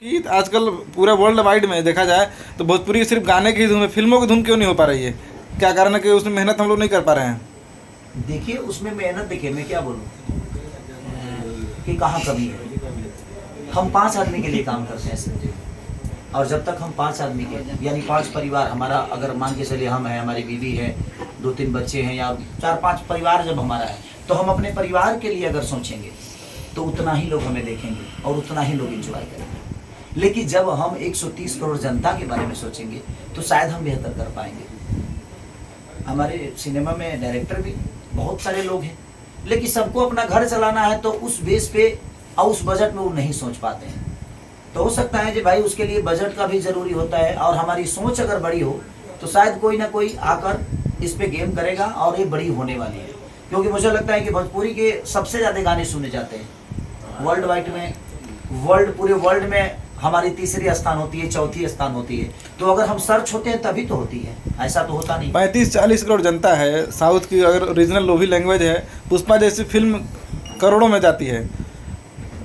कि आजकल पूरा वर्ल्ड वाइड में देखा जाए तो भोजपुरी सिर्फ गाने की धुन, फिल्मों की धुन क्यों नहीं हो पा रही है? क्या कारण है कि उसमें मेहनत हम लोग नहीं कर पा रहे हैं? देखिए उसमें मेहनत, देखिए मैं क्या बोलूँ कि कहाँ कमी है। हम 5 आदमी के लिए काम करते हैं सर, और जब तक हम 5 आदमी के यानी 5 परिवार हमारा, अगर मान के चलिए हम हैं, हमारी बीवी है, 2-3 बच्चे हैं, या 4-5 परिवार जब हमारा है, तो हम अपने परिवार के लिए अगर सोचेंगे तो उतना ही लोग हमें देखेंगे और उतना ही लोग एंजॉय करेंगे। लेकिन जब हम 130 करोड़ जनता के बारे में सोचेंगे तो शायद हम बेहतर कर पाएंगे। हमारे सिनेमा में डायरेक्टर भी बहुत सारे लोग हैं, लेकिन सबको अपना घर चलाना है तो उस बेस पे और उस बजट में वो नहीं सोच पाते हैं। तो हो सकता है कि भाई उसके लिए बजट का भी ज़रूरी होता है, और हमारी सोच अगर बड़ी हो तो शायद कोई ना कोई आकर इस पे गेम करेगा और ये बड़ी होने वाली है। क्योंकि मुझे लगता है कि भोजपुरी के सबसे ज़्यादा गाने सुने जाते हैं वर्ल्ड वाइड में, पूरे वर्ल्ड में हमारी 3री स्थान होती है, 4थी स्थान होती है। तो अगर हम सर्च होते हैं तभी तो होती है, ऐसा तो होता नहीं। 35-40 करोड़ जनता है साउथ की, अगर रीजनल लोभी लैंग्वेज है, पुष्पा जैसी फिल्म करोड़ों में जाती है,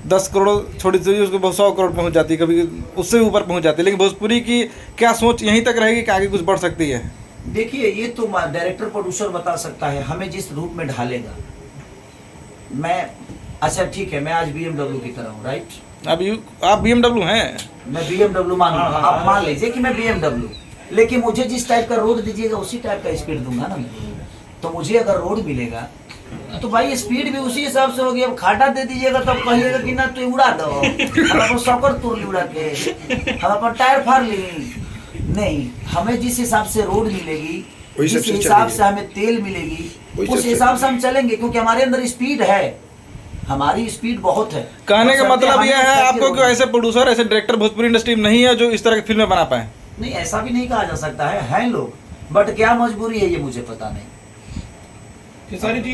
10 करोड़ छोटी सी उसको 100 करोड़ पहुंच जाती है, कभी उससे भी ऊपर पहुंच जाती है। लेकिन भोजपुरी की क्या सोच यहीं तक रहेगी कि आगे कुछ बढ़ सकती है? देखिए ये तो डायरेक्टर प्रोड्यूसर बता सकता है हमें जिस रूप में ढालेगा। मैं अच्छा ठीक है, मैं आज BMW की तरह हूँ, राइट? आप BMW हैं? मैं BMW मान लूँ, आप मान लीजिए कि मैं BMW, लेकिन मुझे जिस टाइप का रोड दीजिएगा उसी टाइप का स्पीड दूंगा ना मैं। तो मुझे अगर रोड मिलेगा तो भाई स्पीड भी उसी हिसाब से होगी। अब खाटा दे दीजिएगा तो कहिएगा कि ना तो उड़ा दो, हम अपन सॉकर तोड़ ली उड़ा के, हम अपन टायर फाड़ ली। नहीं, हमें जिस हिसाब से रोड मिलेगी, जिस हिसाब से हमें तेल मिलेगी, उस हिसाब से हम चलेंगे, क्योंकि हमारे अंदर स्पीड है, हमारी स्पीड बहुत है। कहने का मतलब यह है आपको कि ऐसे प्रोड्यूसर, ऐसे डायरेक्टर भोजपुरी इंडस्ट्री में नहीं है जो इस तरह की फिल्में बना पाए? नहीं, ऐसा भी नहीं कहा जा सकता है, हैं लोग, बट क्या मजबूरी है ये मुझे पता नहीं। खेसारी जी